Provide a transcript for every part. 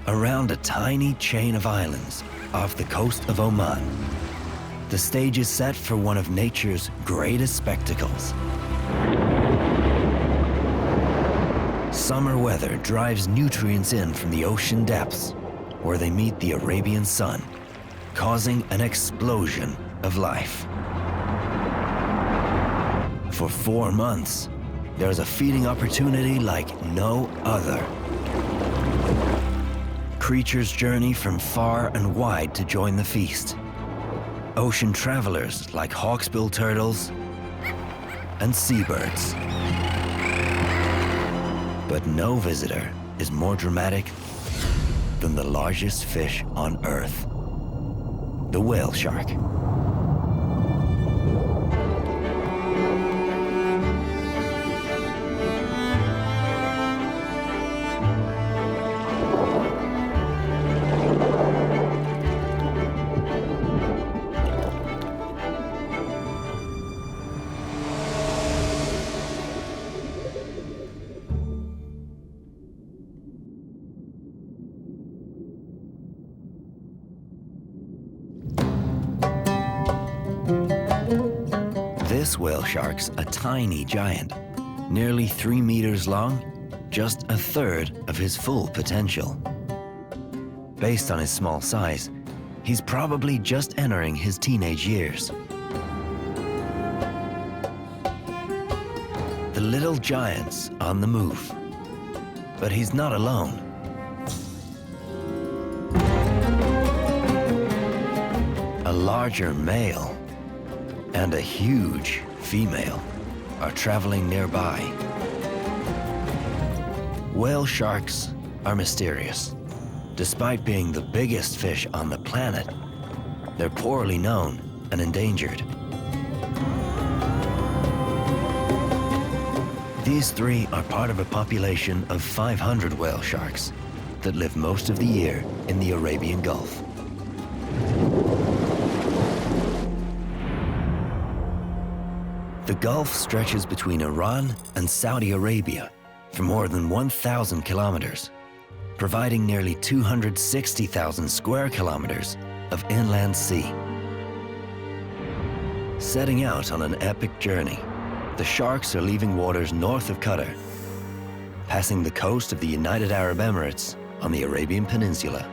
around a tiny chain of islands off the coast of Oman. The stage is set for one of nature's greatest spectacles. Summer weather drives nutrients in from the ocean depths, where they meet the Arabian sun, causing an explosion of life. For 4 months, there's a feeding opportunity like no other. Creatures journey from far and wide to join the feast. Ocean travelers like hawksbill turtles and seabirds. But no visitor is more dramatic than the largest fish on Earth, the whale shark. This whale shark's a tiny giant, nearly 3 meters long, just a third of his full potential. Based on his small size, he's probably just entering his teenage years. The little giant's on the move, but he's not alone. A larger male and a huge female are traveling nearby. Whale sharks are mysterious. Despite being the biggest fish on the planet, they're poorly known and endangered. These three are part of a population of 500 whale sharks that live most of the year in the Arabian Gulf. The Gulf stretches between Iran and Saudi Arabia for more than 1,000 kilometers, providing nearly 260,000 square kilometers of inland sea. Setting out on an epic journey, the sharks are leaving waters north of Qatar, passing the coast of the United Arab Emirates on the Arabian Peninsula.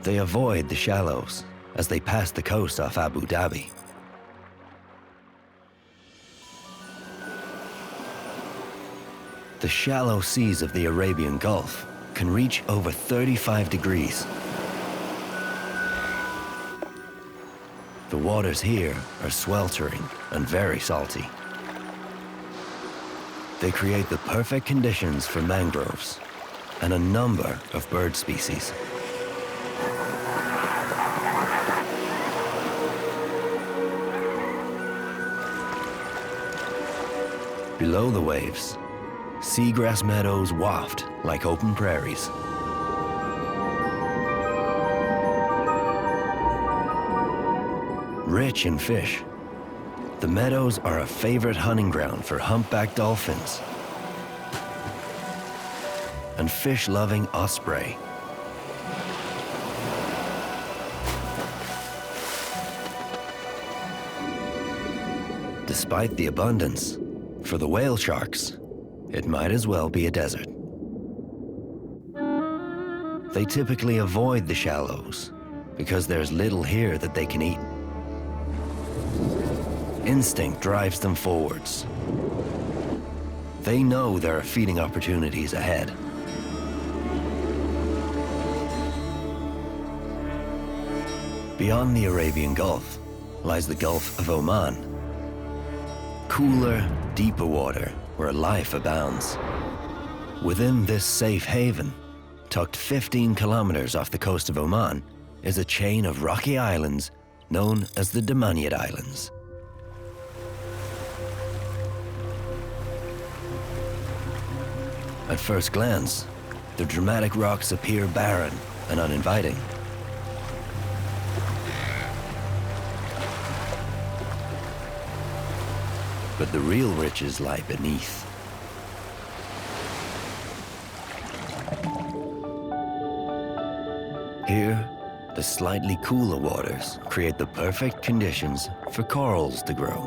They avoid the shallows as they pass the coast off Abu Dhabi. The shallow seas of the Arabian Gulf can reach over 35 degrees. The waters here are sweltering and very salty. They create the perfect conditions for mangroves and a number of bird species. Below the waves, seagrass meadows waft like open prairies. Rich in fish, the meadows are a favorite hunting ground for humpback dolphins and fish-loving osprey. Despite the abundance, for the whale sharks, it might as well be a desert. They typically avoid the shallows because there's little here that they can eat. Instinct drives them forwards. They know there are feeding opportunities ahead. Beyond the Arabian Gulf lies the Gulf of Oman. Cooler, deeper water where life abounds. Within this safe haven, tucked 15 kilometers off the coast of Oman, is a chain of rocky islands known as the Damaniyat Islands. At first glance, the dramatic rocks appear barren and uninviting. But the real riches lie beneath. Here, the slightly cooler waters create the perfect conditions for corals to grow.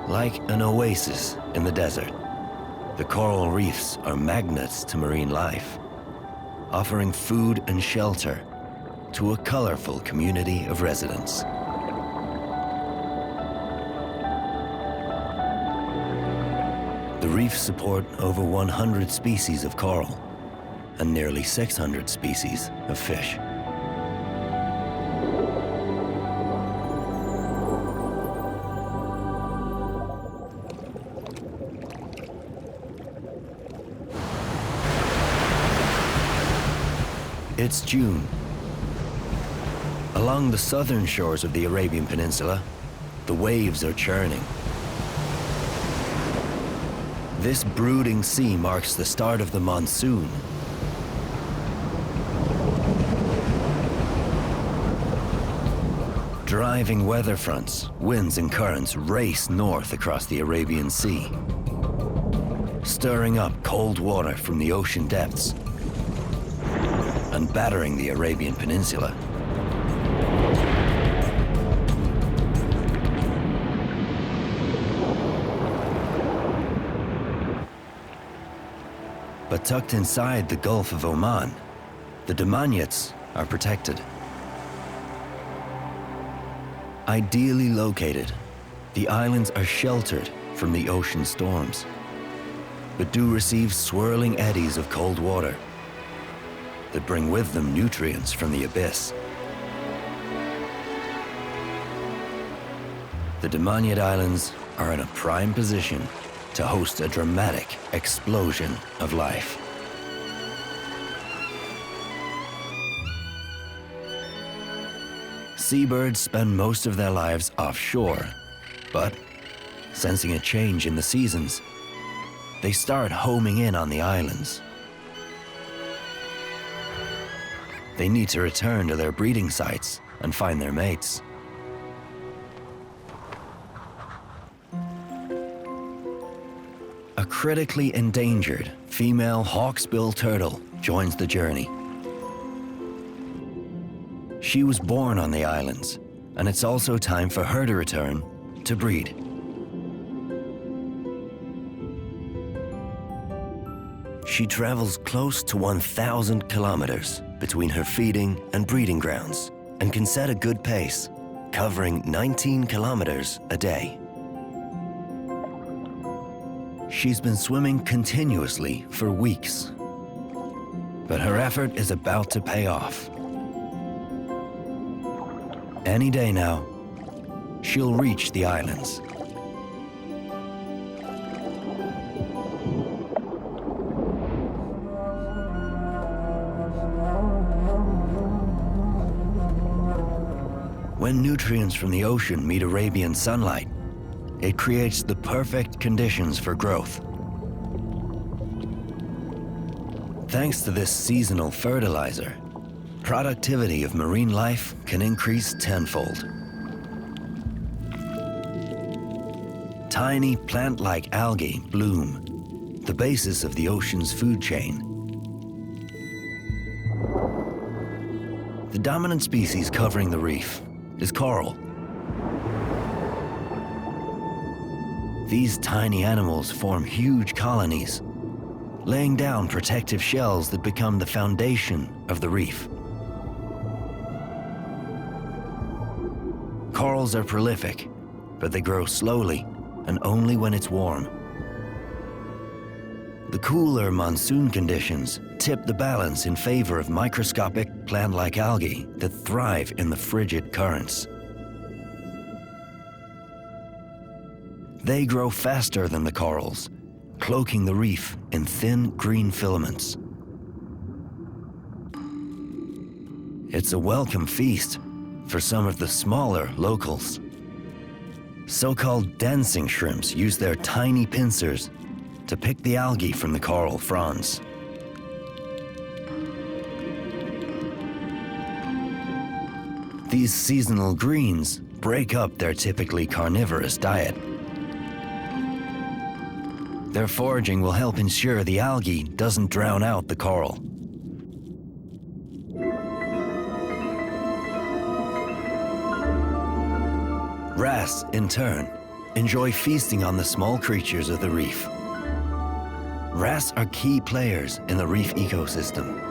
Like an oasis in the desert, the coral reefs are magnets to marine life, offering food and shelter to a colorful community of residents. The reefs support over 100 species of coral and nearly 600 species of fish. It's June. Along the southern shores of the Arabian Peninsula, the waves are churning. This brooding sea marks the start of the monsoon. Driving weather fronts, winds and currents race north across the Arabian Sea, stirring up cold water from the ocean depths and battering the Arabian Peninsula. But tucked inside the Gulf of Oman, the Damaniyats are protected. Ideally located, the islands are sheltered from the ocean storms, but do receive swirling eddies of cold water that bring with them nutrients from the abyss. The Damaniyat Islands are in a prime position to host a dramatic explosion of life. Seabirds spend most of their lives offshore, but sensing a change in the seasons, they start homing in on the islands. They need to return to their breeding sites and find their mates. A critically endangered female hawksbill turtle joins the journey. She was born on the islands, and it's also time for her to return to breed. She travels close to 1,000 kilometers between her feeding and breeding grounds and can set a good pace, covering 19 kilometers a day. She's been swimming continuously for weeks, but her effort is about to pay off. Any day now, she'll reach the islands. When nutrients from the ocean meet Arabian sunlight, it creates the perfect conditions for growth. Thanks to this seasonal fertilizer, productivity of marine life can increase tenfold. Tiny plant-like algae bloom, the basis of the ocean's food chain. The dominant species covering the reef is coral. These tiny animals form huge colonies, laying down protective shells that become the foundation of the reef. Corals are prolific, but they grow slowly and only when it's warm. The cooler monsoon conditions tip the balance in favor of microscopic plant-like algae that thrive in the frigid currents. They grow faster than the corals, cloaking the reef in thin green filaments. It's a welcome feast for some of the smaller locals. So-called dancing shrimps use their tiny pincers to pick the algae from the coral fronds. These seasonal greens break up their typically carnivorous diet. Their foraging will help ensure the algae doesn't drown out the coral. Wrasse, in turn, enjoy feasting on the small creatures of the reef. Wrasse are key players in the reef ecosystem.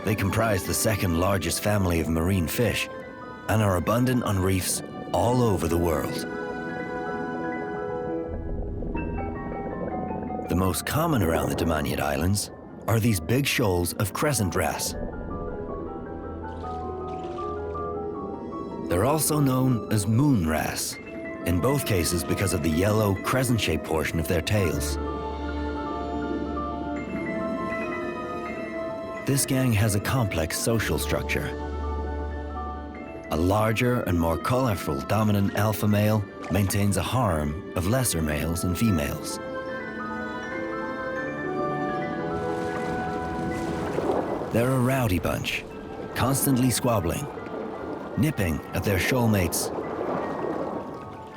They comprise the second largest family of marine fish and are abundant on reefs all over the world. The most common around the Damaniyat Islands are these big shoals of crescent wrasse. They're also known as moon wrasse, in both cases because of the yellow crescent-shaped portion of their tails. This gang has a complex social structure. A larger and more colorful dominant alpha male maintains a harem of lesser males and females. They're a rowdy bunch, constantly squabbling, nipping at their shoal mates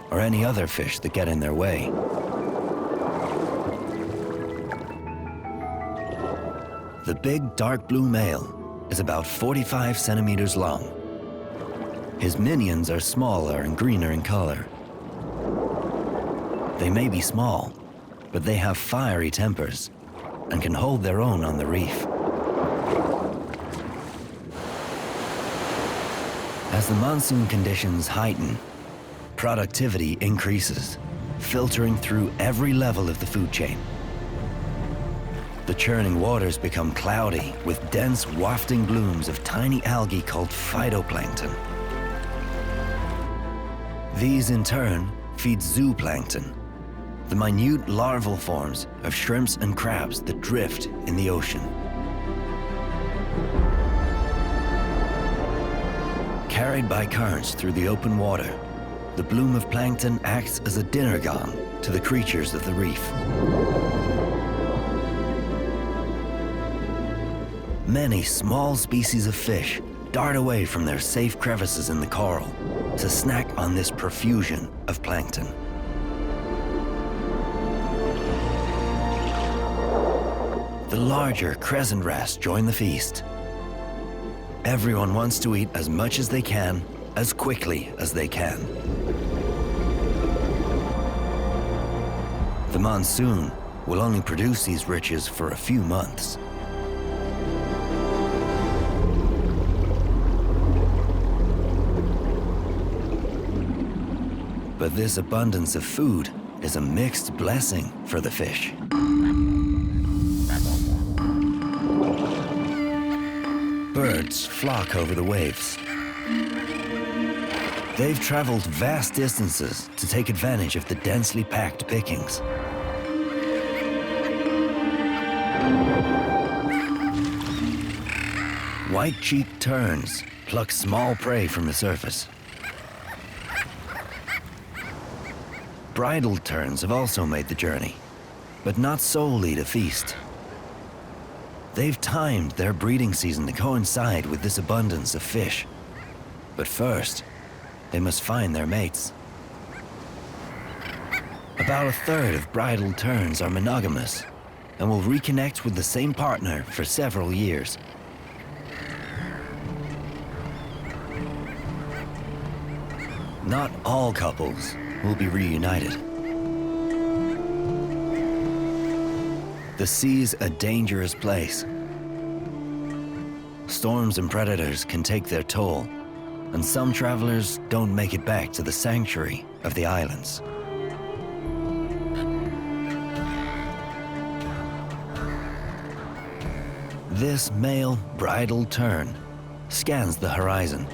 or any other fish that get in their way. The big dark blue male is about 45 centimeters long. His minions are smaller and greener in color. They may be small, but they have fiery tempers and can hold their own on the reef. As the monsoon conditions heighten, productivity increases, filtering through every level of the food chain. The churning waters become cloudy with dense wafting blooms of tiny algae called phytoplankton. These in turn feed zooplankton, the minute larval forms of shrimps and crabs that drift in the ocean. Carried by currents through the open water, the bloom of plankton acts as a dinner gong to the creatures of the reef. Many small species of fish dart away from their safe crevices in the coral to snack on this profusion of plankton. The larger crescent wrasse join the feast. Everyone wants to eat as much as they can, as quickly as they can. The monsoon will only produce these riches for a few months. But this abundance of food is a mixed blessing for the fish. Birds flock over the waves. They've traveled vast distances to take advantage of the densely packed pickings. White-cheeked terns pluck small prey from the surface. Bridled terns have also made the journey, but not solely to feast. They've timed their breeding season to coincide with this abundance of fish. But first, they must find their mates. About a third of bridled terns are monogamous and will reconnect with the same partner for several years. Not all couples will be reunited. The sea's a dangerous place. Storms and predators can take their toll, and some travelers don't make it back to the sanctuary of the islands. This male bridled tern scans the horizon.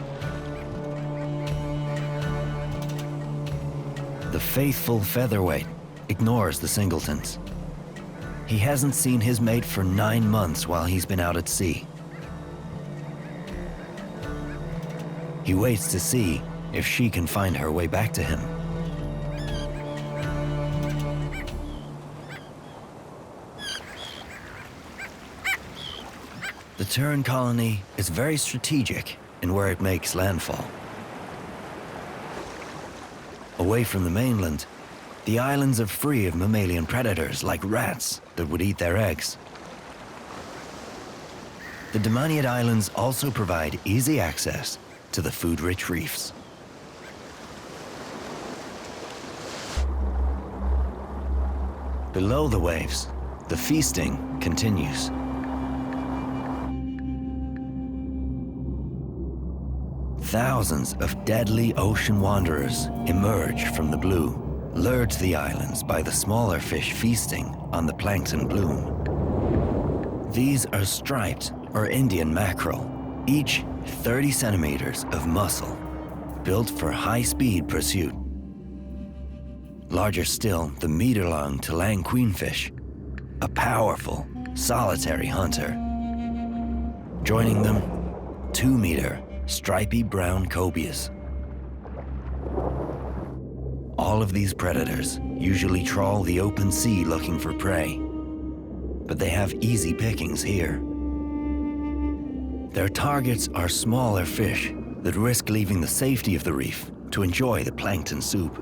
The faithful featherweight ignores the singletons. He hasn't seen his mate for 9 months while he's been out at sea. He waits to see if she can find her way back to him. The tern colony is very strategic in where it makes landfall. Away from the mainland, The islands are free of mammalian predators like rats that would eat their eggs. The Damaniyat Islands also provide easy access to the food-rich reefs. Below the waves, the feasting continues. Thousands of deadly ocean wanderers emerge from the blue, lured to the islands by the smaller fish feasting on the plankton bloom. These are striped or Indian mackerel, each 30 centimeters of muscle, built for high-speed pursuit. Larger still, the meter-long tulang queenfish, a powerful, solitary hunter. Joining them, 2-meter stripy brown cobias. All of these predators usually trawl the open sea looking for prey, but they have easy pickings here. Their targets are smaller fish that risk leaving the safety of the reef to enjoy the plankton soup.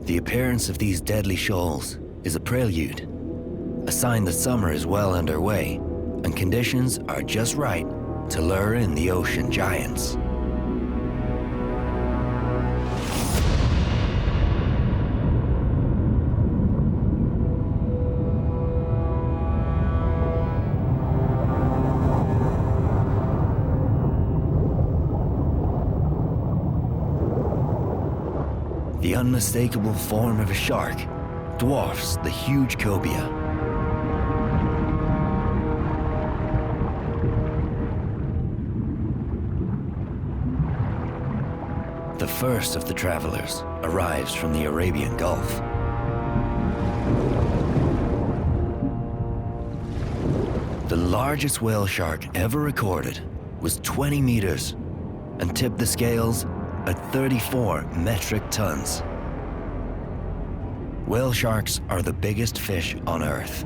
The appearance of these deadly shoals is a prelude, a sign that summer is well underway and conditions are just right to lure in the ocean giants. The unmistakable form of a shark dwarfs the huge cobia. The first of the travelers arrives from the Arabian Gulf. The largest whale shark ever recorded was 20 meters and tipped the scales at 34 metric tons. Whale sharks are the biggest fish on Earth.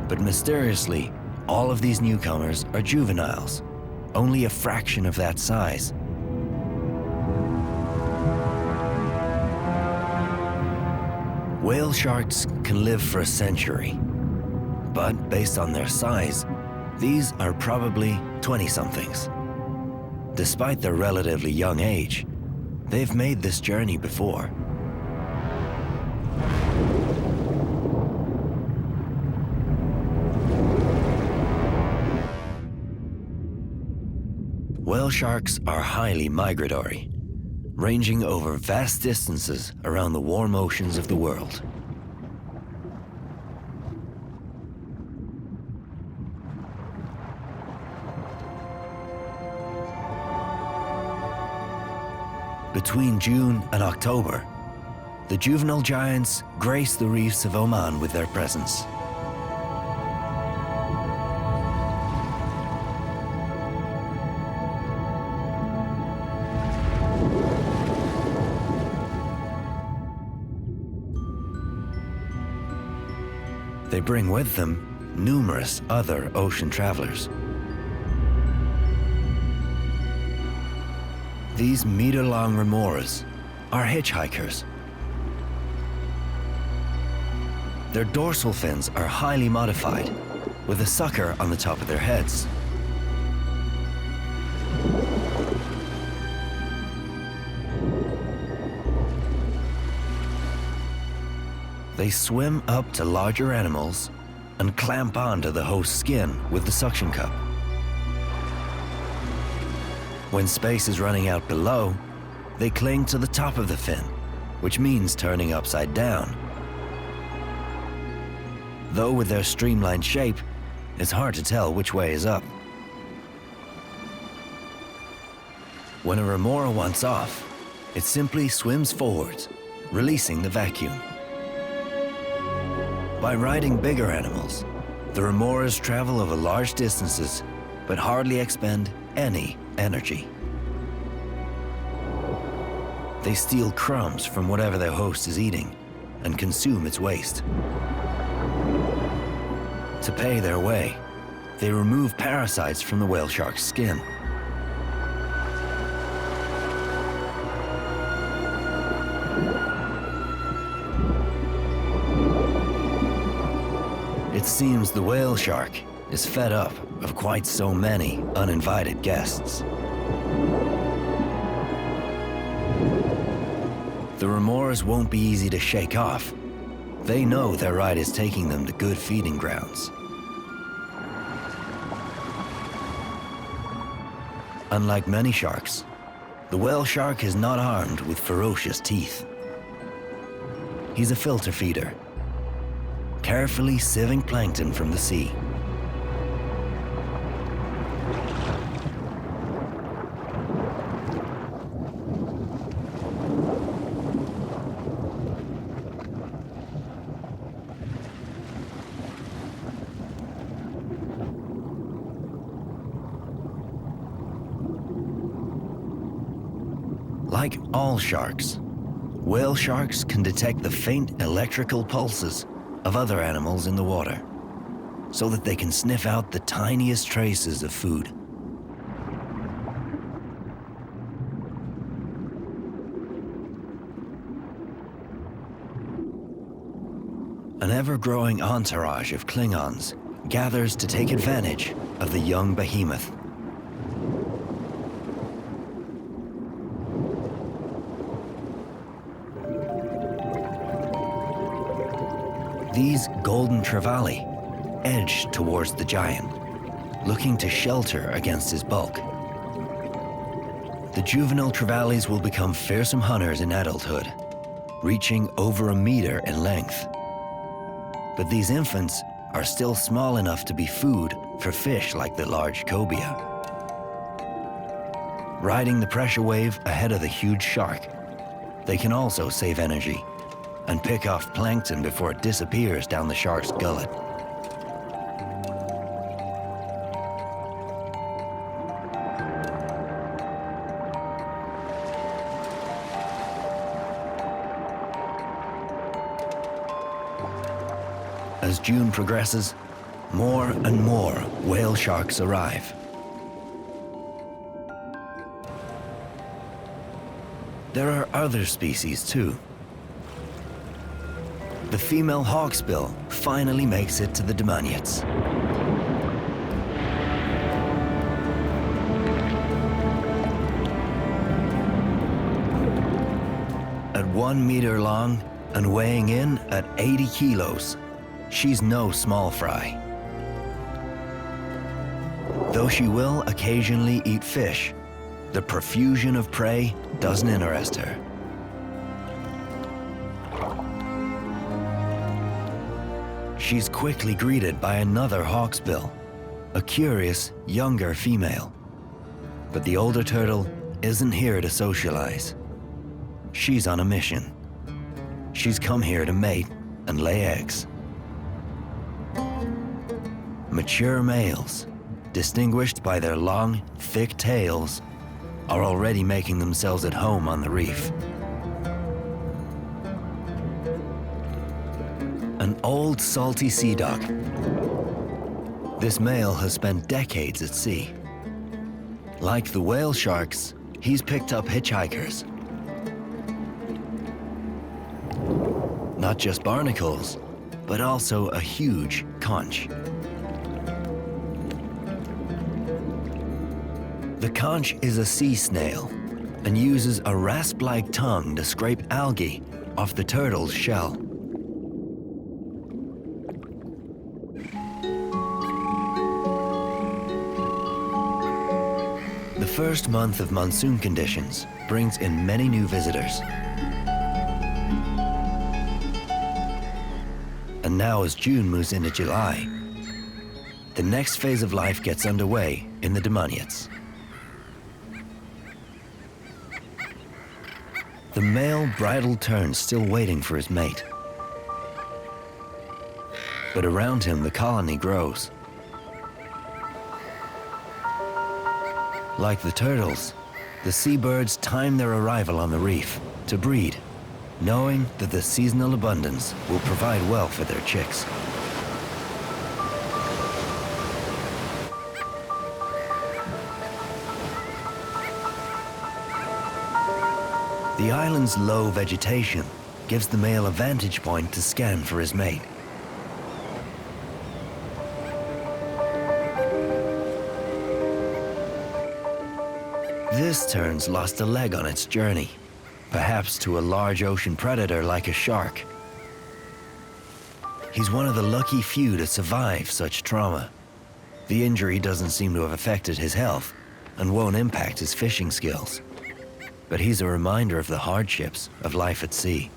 But mysteriously, all of these newcomers are juveniles, only a fraction of that size. Whale sharks can live for a century, but based on their size, these are probably 20-somethings. Despite their relatively young age, they've made this journey before. Whale sharks are highly migratory, ranging over vast distances around the warm oceans of the world. Between June and October, the juvenile giants grace the reefs of Oman with their presence. They bring with them numerous other ocean travelers. These meter-long remoras are hitchhikers. Their dorsal fins are highly modified, with a sucker on the top of their heads. They swim up to larger animals and clamp onto the host's skin with the suction cup. When space is running out below, they cling to the top of the fin, which means turning upside down. Though with their streamlined shape, it's hard to tell which way is up. When a remora wants off, it simply swims forwards, releasing the vacuum. By riding bigger animals, the remoras travel over large distances, but hardly expend any energy. They steal crumbs from whatever their host is eating and consume its waste. To pay their way, they remove parasites from the whale shark's skin. It seems the whale shark is fed up of quite so many uninvited guests. The remors won't be easy to shake off. They know their ride is taking them to good feeding grounds. Unlike many sharks, the whale shark is not armed with ferocious teeth. He's a filter feeder, carefully sieving plankton from the sea. Like all sharks, whale sharks can detect the faint electrical pulses of other animals in the water, so that they can sniff out the tiniest traces of food. An ever-growing entourage of Klingons gathers to take advantage of the young behemoth. These golden trevally edge towards the giant, looking to shelter against his bulk. The juvenile trevallies will become fearsome hunters in adulthood, reaching over 1 meter in length. But these infants are still small enough to be food for fish like the large cobia. Riding the pressure wave ahead of the huge shark, they can also save energy and pick off plankton before it disappears down the shark's gullet. As June progresses, more and more whale sharks arrive. There are other species too. The female hawksbill finally makes it to the Damaniyats. At 1 meter long and weighing in at 80 kilos, she's no small fry. Though she will occasionally eat fish, the profusion of prey doesn't interest her. She's quickly greeted by another hawksbill, a curious, younger female. But the older turtle isn't here to socialize. She's on a mission. She's come here to mate and lay eggs. Mature males, distinguished by their long, thick tails, are already making themselves at home on the reef. An old salty sea dog. This male has spent decades at sea. Like the whale sharks, he's picked up hitchhikers. Not just barnacles, but also a huge conch. The conch is a sea snail and uses a rasp-like tongue to scrape algae off the turtle's shell. The first month of monsoon conditions brings in many new visitors. And now as June moves into July, the next phase of life gets underway in the Damaniyats. The male bridal tern's still waiting for his mate. But around him, the colony grows. Like the turtles, the seabirds time their arrival on the reef to breed, knowing that the seasonal abundance will provide well for their chicks. The island's low vegetation gives the male a vantage point to scan for his mate. This tern's lost a leg on its journey, perhaps to a large ocean predator like a shark. He's one of the lucky few to survive such trauma. The injury doesn't seem to have affected his health and won't impact his fishing skills. But he's a reminder of the hardships of life at sea.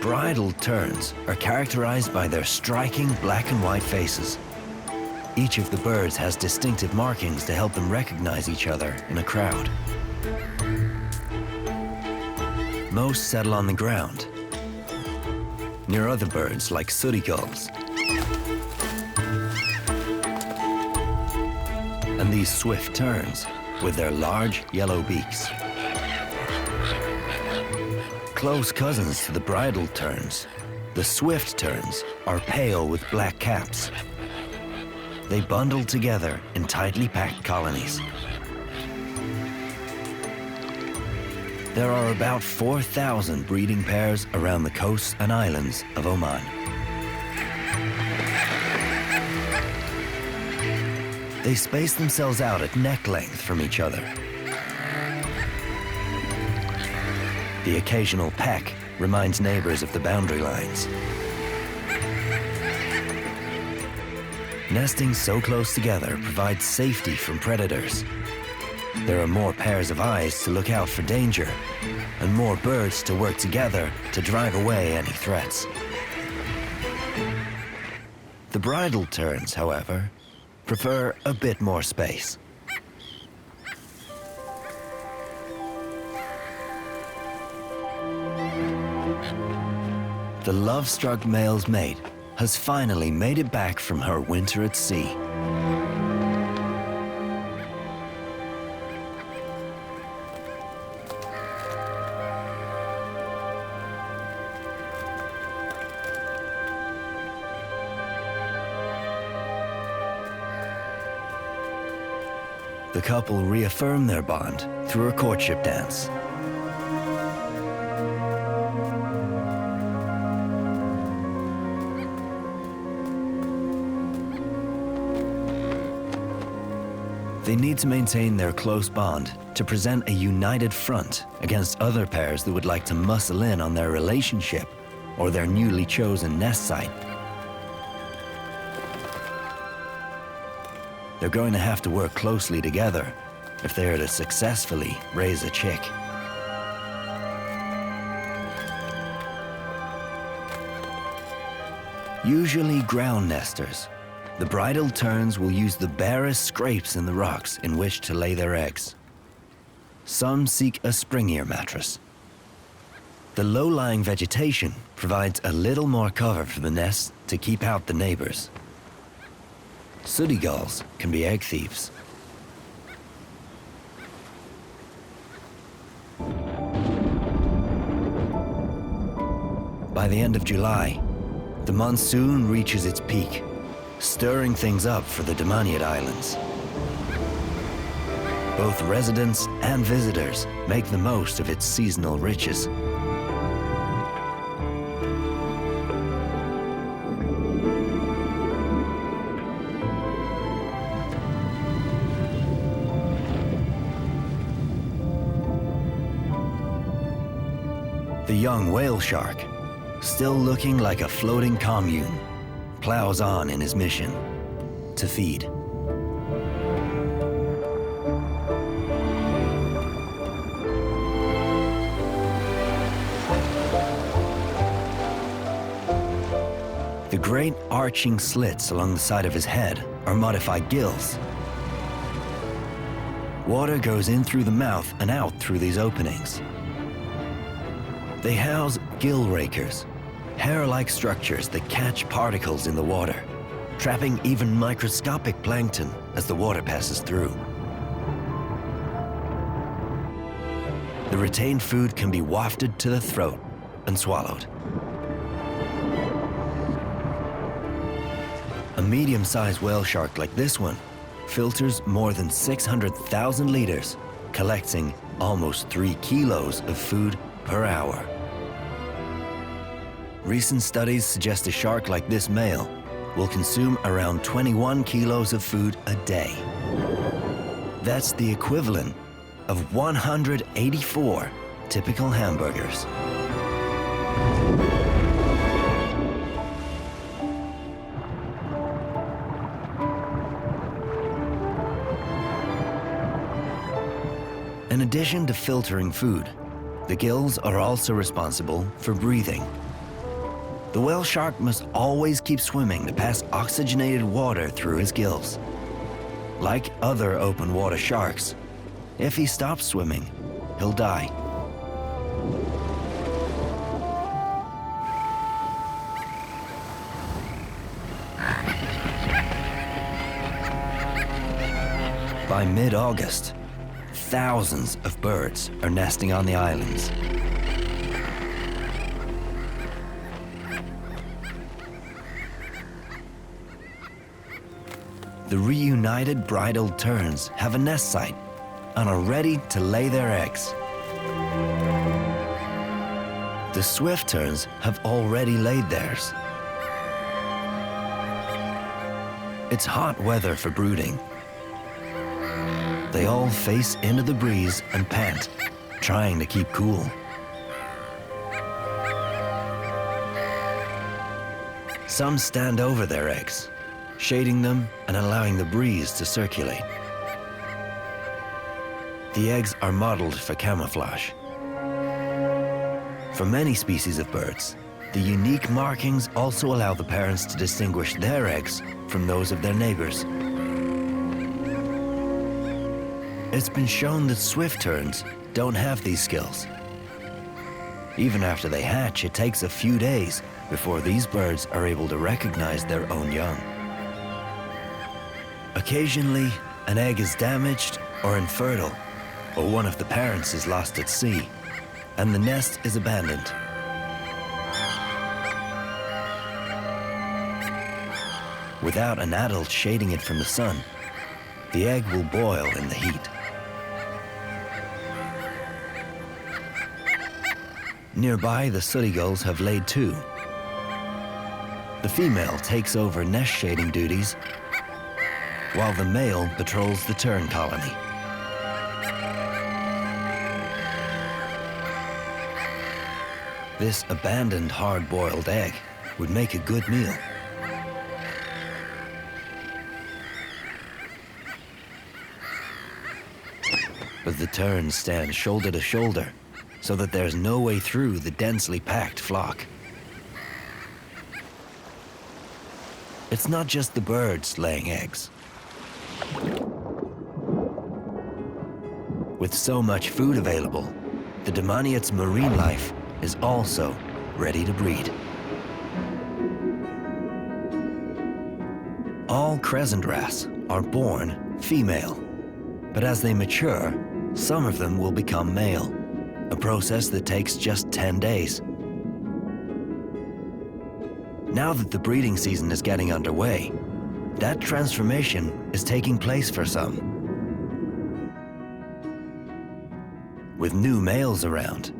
Bridled terns are characterized by their striking black and white faces. Each of the birds has distinctive markings to help them recognize each other in a crowd. Most settle on the ground, near other birds like sooty gulls. And these swift terns with their large yellow beaks. Close cousins to the bridled terns, the swift terns are pale with black caps. They bundle together in tightly packed colonies. There are about 4,000 breeding pairs around the coasts and islands of Oman. They space themselves out at neck length from each other. The occasional peck reminds neighbors of the boundary lines. Nesting so close together provides safety from predators. There are more pairs of eyes to look out for danger, and more birds to work together to drive away any threats. The bridled terns, however, prefer a bit more space. The love-struck male's mate has finally made it back from her winter at sea. The couple reaffirm their bond through a courtship dance. They need to maintain their close bond to present a united front against other pairs that would like to muscle in on their relationship or their newly chosen nest site. They're going to have to work closely together if they are to successfully raise a chick. Usually ground nesters, the bridled terns will use the barest scrapes in the rocks in which to lay their eggs. Some seek a springier mattress. The low-lying vegetation provides a little more cover for the nests to keep out the neighbors. Sooty gulls can be egg thieves. By the end of July, the monsoon reaches its peak, stirring things up for the Damaniyat Islands. Both residents and visitors make the most of its seasonal riches. The young whale shark, still looking like a floating commune, plows on in his mission to feed. The great arching slits along the side of his head are modified gills. Water goes in through the mouth and out through these openings. They house gill rakers, hair-like structures that catch particles in the water, trapping even microscopic plankton as the water passes through. The retained food can be wafted to the throat and swallowed. A medium-sized whale shark like this one filters more than 600,000 liters, collecting almost 3 kilos of food per hour. Recent studies suggest a shark like this male will consume around 21 kilos of food a day. That's the equivalent of 184 typical hamburgers. In addition to filtering food, the gills are also responsible for breathing. The whale shark must always keep swimming to pass oxygenated water through his gills. Like other open water sharks, if he stops swimming, he'll die. By mid-August, thousands of birds are nesting on the islands. The reunited bridled terns have a nest site and are ready to lay their eggs. The swift terns have already laid theirs. It's hot weather for brooding. They all face into the breeze and pant, trying to keep cool. Some stand over their eggs, shading them and allowing the breeze to circulate. The eggs are modeled for camouflage. For many species of birds, the unique markings also allow the parents to distinguish their eggs from those of their neighbors. It's been shown that swift terns don't have these skills. Even after they hatch, it takes a few days before these birds are able to recognize their own young. Occasionally, an egg is damaged or infertile, or one of the parents is lost at sea, and the nest is abandoned. Without an adult shading it from the sun, the egg will boil in the heat. Nearby, the sooty gulls have laid too. The female takes over nest shading duties, while the male patrols the tern colony. This abandoned hard-boiled egg would make a good meal. But the terns stand shoulder to shoulder, so that there's no way through the densely packed flock. It's not just the birds laying eggs. With so much food available, the Damaniyat's marine life is also ready to breed. All crescent wrasse are born female, but as they mature, some of them will become male, a process that takes just 10 days. Now that the breeding season is getting underway, that transformation is taking place for some. With new males around,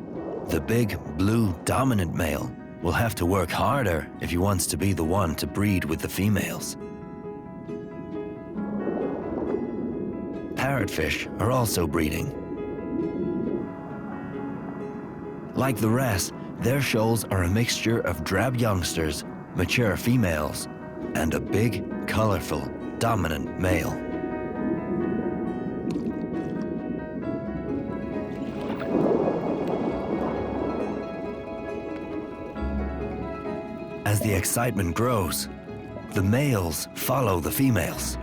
the big, blue, dominant male will have to work harder if he wants to be the one to breed with the females. Parrotfish are also breeding. Like the wrasse, their shoals are a mixture of drab youngsters, mature females, and a big, colorful, dominant male. As the excitement grows, the males follow the females.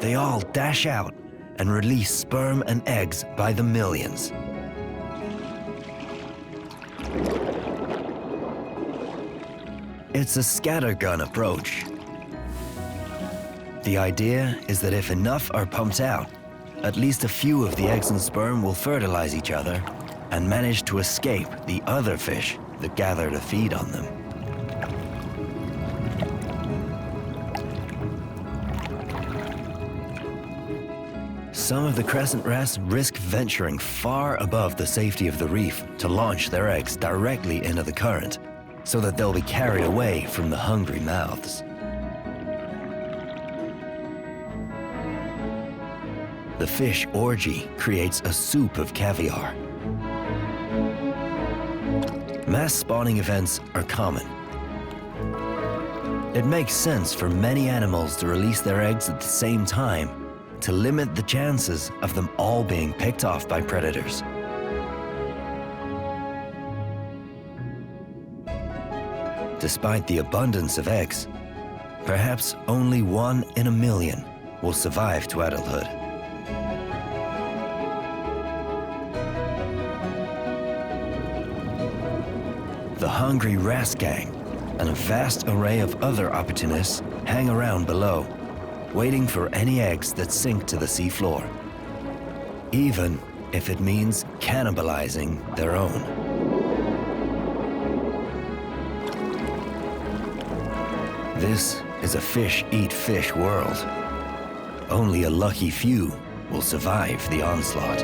They all dash out and release sperm and eggs by the millions. It's a scattergun approach. The idea is that if enough are pumped out, at least a few of the eggs and sperm will fertilize each other and manage to escape the other fish that gather to feed on them. Some of the crescent wrens risk venturing far above the safety of the reef to launch their eggs directly into the current, so that they'll be carried away from the hungry mouths. The fish orgy creates a soup of caviar. Mass spawning events are common. It makes sense for many animals to release their eggs at the same time to limit the chances of them all being picked off by predators. Despite the abundance of eggs, perhaps only 1 in a million will survive to adulthood. The hungry wrasse gang and a vast array of other opportunists hang around below, waiting for any eggs that sink to the seafloor, even if it means cannibalizing their own. This is a fish-eat-fish world. Only a lucky few will survive the onslaught.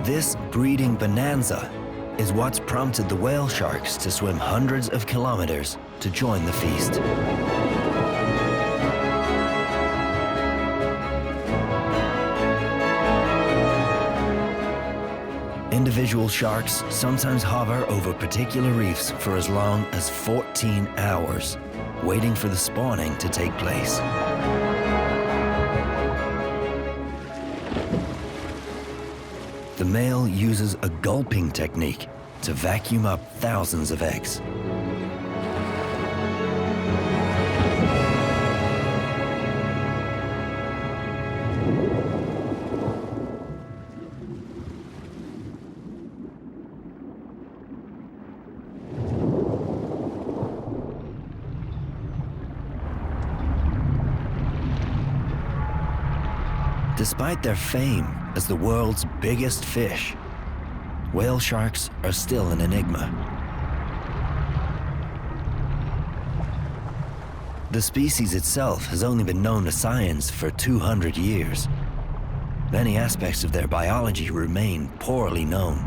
This breeding bonanza is what's prompted the whale sharks to swim hundreds of kilometers to join the feast. Individual sharks sometimes hover over particular reefs for as long as 14 hours, waiting for the spawning to take place. The male uses a gulping technique to vacuum up thousands of eggs. Despite their fame as the world's biggest fish, whale sharks are still an enigma. The species itself has only been known to science for 200 years. Many aspects of their biology remain poorly known.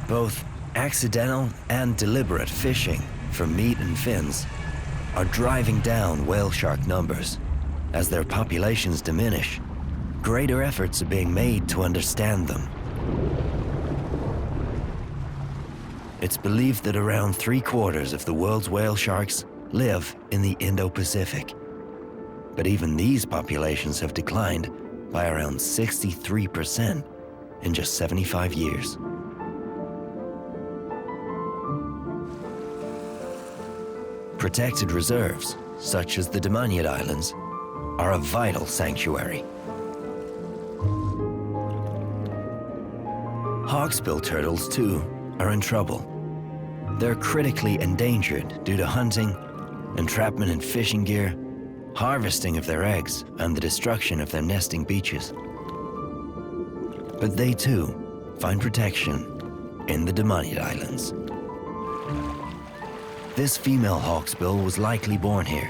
Both accidental and deliberate fishing for meat and fins are driving down whale shark numbers. As their populations diminish, greater efforts are being made to understand them. It's believed that around 3/4 of the world's whale sharks live in the Indo-Pacific. But even these populations have declined by around 63% in just 75 years. Protected reserves, such as the Damaniyat Islands, are a vital sanctuary. Hawksbill turtles, too, are in trouble. They're critically endangered due to hunting, entrapment in fishing gear, harvesting of their eggs, and the destruction of their nesting beaches. But they, too, find protection in the Damaniyat Islands. This female hawksbill was likely born here.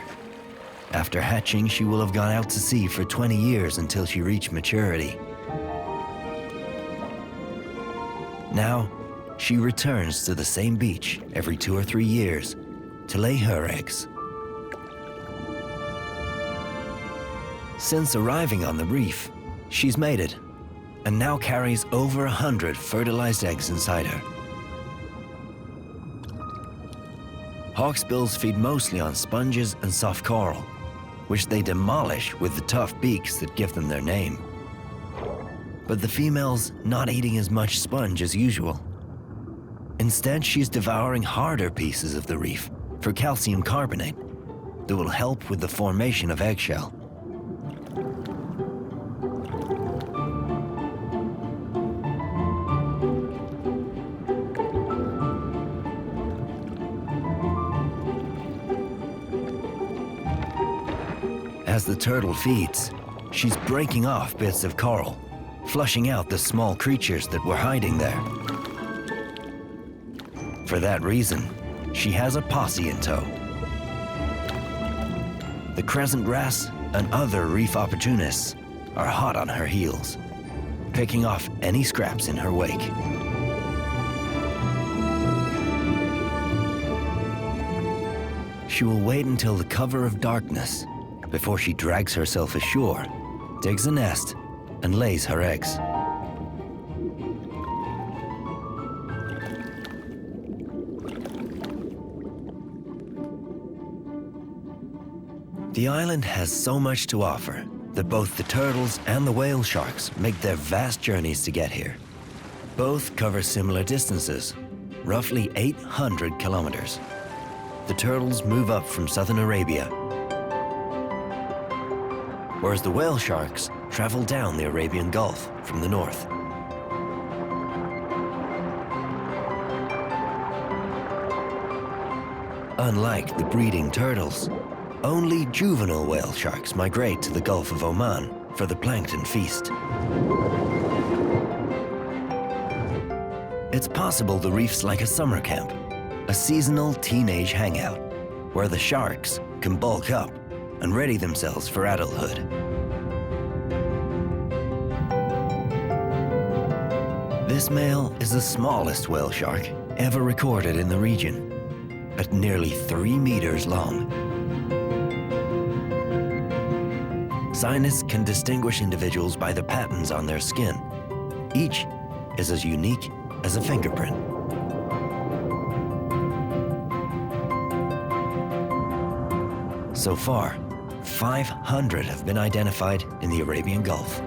After hatching, she will have gone out to sea for 20 years until she reached maturity. Now, she returns to the same beach every 2 or 3 years to lay her eggs. Since arriving on the reef, she's mated and now carries over 100 fertilized eggs inside her. Hawksbills feed mostly on sponges and soft coral, which they demolish with the tough beaks that give them their name. But the female's not eating as much sponge as usual. Instead, she's devouring harder pieces of the reef for calcium carbonate that will help with the formation of eggshell. As the turtle feeds, she's breaking off bits of coral, flushing out the small creatures that were hiding there. For that reason, she has a posse in tow. The crescent wrasse and other reef opportunists are hot on her heels, picking off any scraps in her wake. She will wait until the cover of darkness before she drags herself ashore, digs a nest, and lays her eggs. The island has so much to offer that both the turtles and the whale sharks make their vast journeys to get here. Both cover similar distances, roughly 800 kilometers. The turtles move up from southern Arabia, whereas the whale sharks travel down the Arabian Gulf from the north. Unlike the breeding turtles, only juvenile whale sharks migrate to the Gulf of Oman for the plankton feast. It's possible the reef's like a summer camp, a seasonal teenage hangout, where the sharks can bulk up and ready themselves for adulthood. This male is the smallest whale shark ever recorded in the region, at nearly 3 meters long. Scientists can distinguish individuals by the patterns on their skin. Each is as unique as a fingerprint. So far, 500 have been identified in the Arabian Gulf.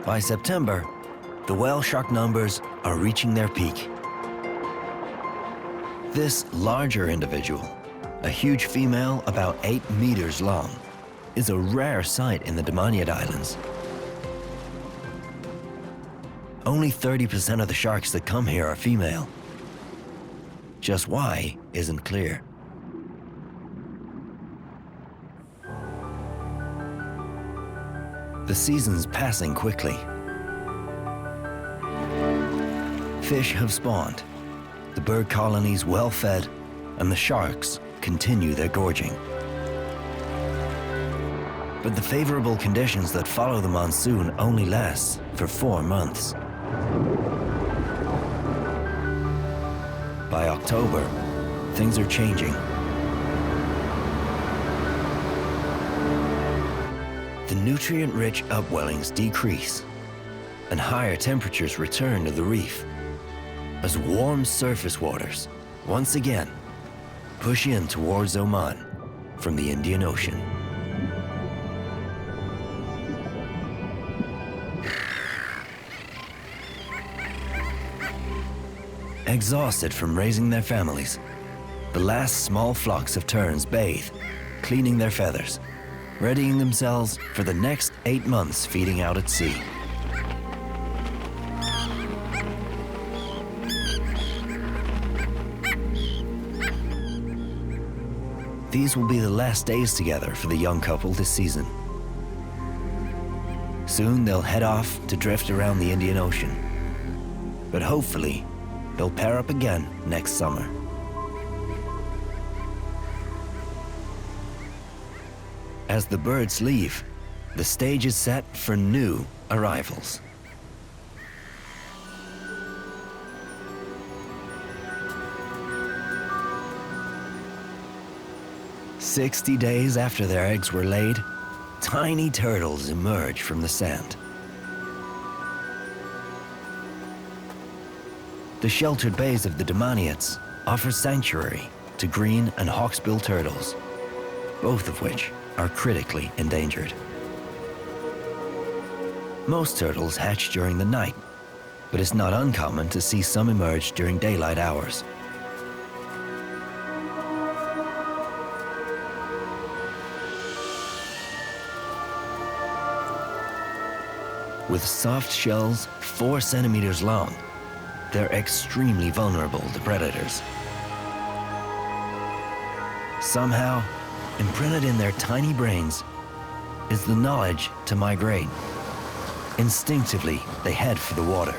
By September, the whale shark numbers are reaching their peak. This larger individual, a huge female about 8 meters long, is a rare sight in the Damaniyat Islands. Only 30% of the sharks that come here are female. Just why isn't clear. The season's passing quickly. Fish have spawned, the bird colonies well fed, and the sharks continue their gorging. But the favorable conditions that follow the monsoon only last for 4 months. By October, things are changing. The nutrient-rich upwellings decrease, and higher temperatures return to the reef as warm surface waters once again push in towards Oman from the Indian Ocean. Exhausted from raising their families, the last small flocks of terns bathe, cleaning their feathers, readying themselves for the next 8 months feeding out at sea. These will be the last days together for the young couple this season. Soon they'll head off to drift around the Indian Ocean. But hopefully, they'll pair up again next summer. As the birds leave, the stage is set for new arrivals. "60 days after their eggs were laid, tiny turtles emerge from the sand. The sheltered bays of the Damaniyats offer sanctuary to green and hawksbill turtles, both of which are critically endangered. Most turtles hatch during the night, but it's not uncommon to see some emerge during daylight hours. With soft shells 4 centimeters long, they're extremely vulnerable to predators. Somehow, imprinted in their tiny brains, is the knowledge to migrate. Instinctively, they head for the water.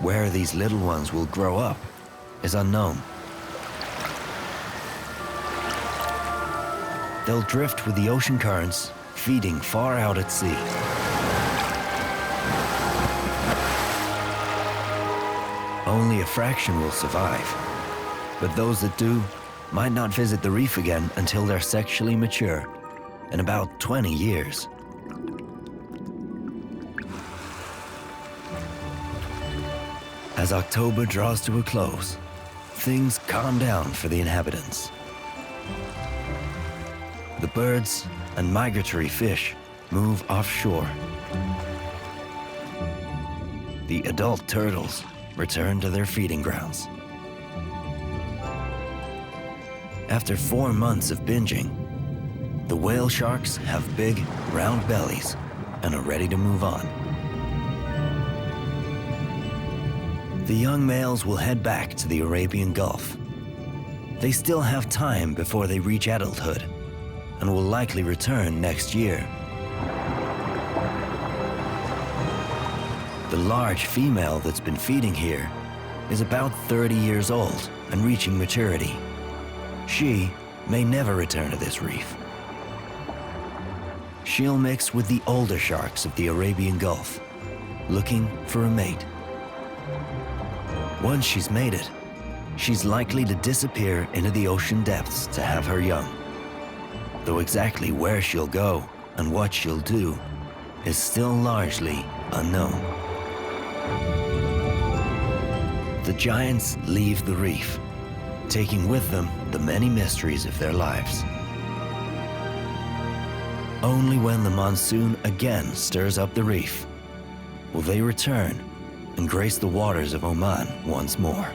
Where these little ones will grow up is unknown. They'll drift with the ocean currents, feeding far out at sea. Only a fraction will survive, but those that do might not visit the reef again until they're sexually mature, in about 20 years. As October draws to a close, things calm down for the inhabitants. The birds and migratory fish move offshore. The adult turtles return to their feeding grounds. After 4 months of binging, the whale sharks have big, round bellies and are ready to move on. The young males will head back to the Arabian Gulf. They still have time before they reach adulthood and will likely return next year. The large female that's been feeding here is about 30 years old and reaching maturity. She may never return to this reef. She'll mix with the older sharks of the Arabian Gulf, looking for a mate. Once she's mated, she's likely to disappear into the ocean depths to have her young. Though exactly where she'll go and what she'll do is still largely unknown. The giants leave the reef, taking with them the many mysteries of their lives. Only when the monsoon again stirs up the reef will they return and grace the waters of Oman once more.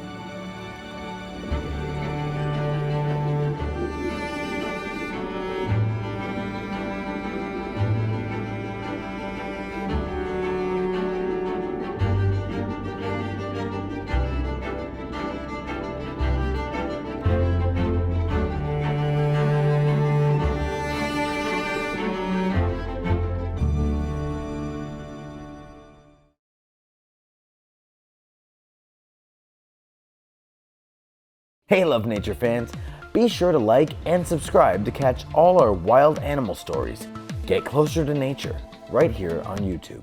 Hey Love Nature fans, be sure to like and subscribe to catch all our wild animal stories. Get closer to nature right here on YouTube.